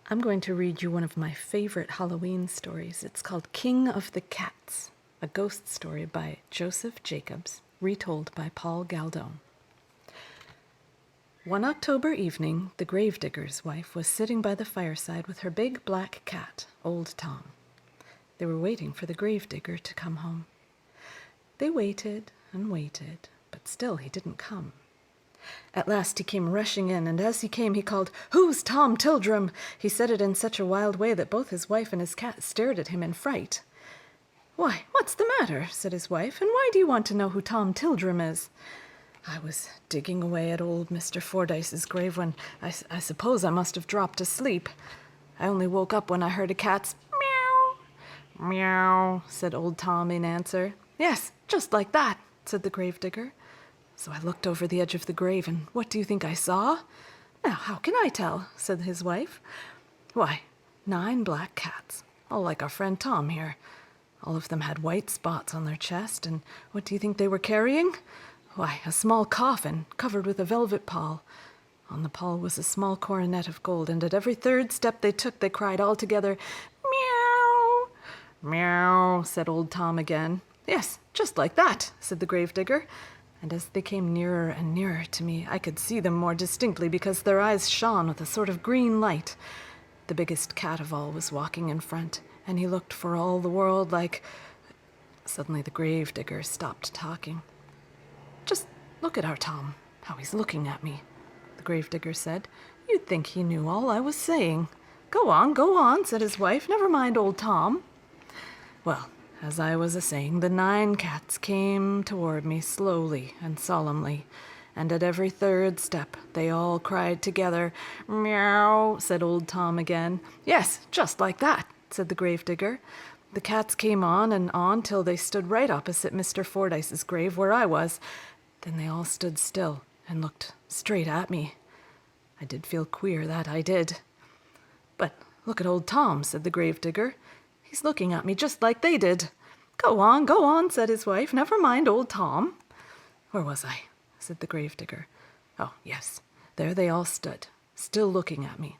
I'm going to read you one of my favorite Halloween stories. It's called King of the Cats, a ghost story by Joseph Jacobs, retold by Paul Galdone. One October evening, the gravedigger's wife was sitting by the fireside with her big black cat, Old Tom. They were waiting for the gravedigger to come home. They waited and waited, but still he didn't come. At last he came rushing in, and as he came he called, "Who's Tom Tildrum?" He said it in such a wild way that both his wife and his cat stared at him in fright. "Why, what's the matter?" said his wife, "and why do you want to know who Tom Tildrum is?" "I was digging away at old Mr. Fordyce's grave when I suppose I must have dropped asleep. I only woke up when I heard a cat's meow." "Meow," said old Tom in answer. "Yes, just like that," said the gravedigger. "So I looked over the edge of the grave, and what do you think I saw?" "Now, how can I tell?" said his wife. "Why, 9 black cats, all like our friend Tom here. All of them had white spots on their chest, and what do you think they were carrying? Why, a small coffin covered with a velvet pall. On the pall was a small coronet of gold, and at every third step they took, they cried all together, 'Meow!' "Meow," said old Tom again. "Yes, just like that," said the gravedigger. And as they came nearer and nearer to me, I could see them more distinctly because their eyes shone with a sort of green light. The biggest cat of all was walking in front, and he looked for all the world like—" Suddenly the gravedigger stopped talking. "Just look at our Tom, how he's looking at me," the gravedigger said. "You'd think he knew all I was saying." Go on," said his wife. "Never mind old Tom." Well, as I was a-saying, the 9 cats came toward me slowly and solemnly, and at every third step they all cried together, "Meow," said old Tom again. "Yes, just like that," said the gravedigger. The cats came on and on till they stood right opposite Mr. Fordyce's grave where I was. Then they all stood still and looked straight at me. I did feel queer, that I did. "But look at old Tom," said the gravedigger. "He's looking at me just like they did." Go on," said his wife. "Never mind old Tom." "Where was I?" said the gravedigger. "Oh, yes, there they all stood, still looking at me.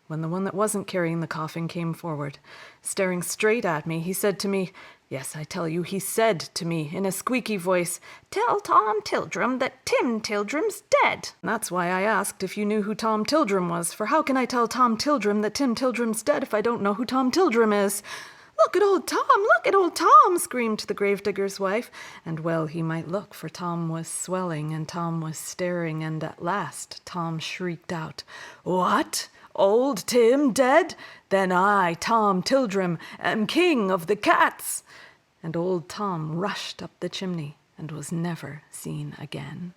When the one that wasn't carrying the coffin came forward, staring straight at me, he said to me, yes, I tell you, he said to me in a squeaky voice, 'Tell Tom Tildrum that Tim Tildrum's dead.' And that's why I asked if you knew who Tom Tildrum was, for how can I tell Tom Tildrum that Tim Tildrum's dead if I don't know who Tom Tildrum is?" "Look at old Tom! Look at old Tom!" screamed the gravedigger's wife. And well he might look, for Tom was swelling and Tom was staring, and at last Tom shrieked out, "What? Old Tim dead? Then I, Tom Tildrum, am king of the cats!" And old Tom rushed up the chimney and was never seen again.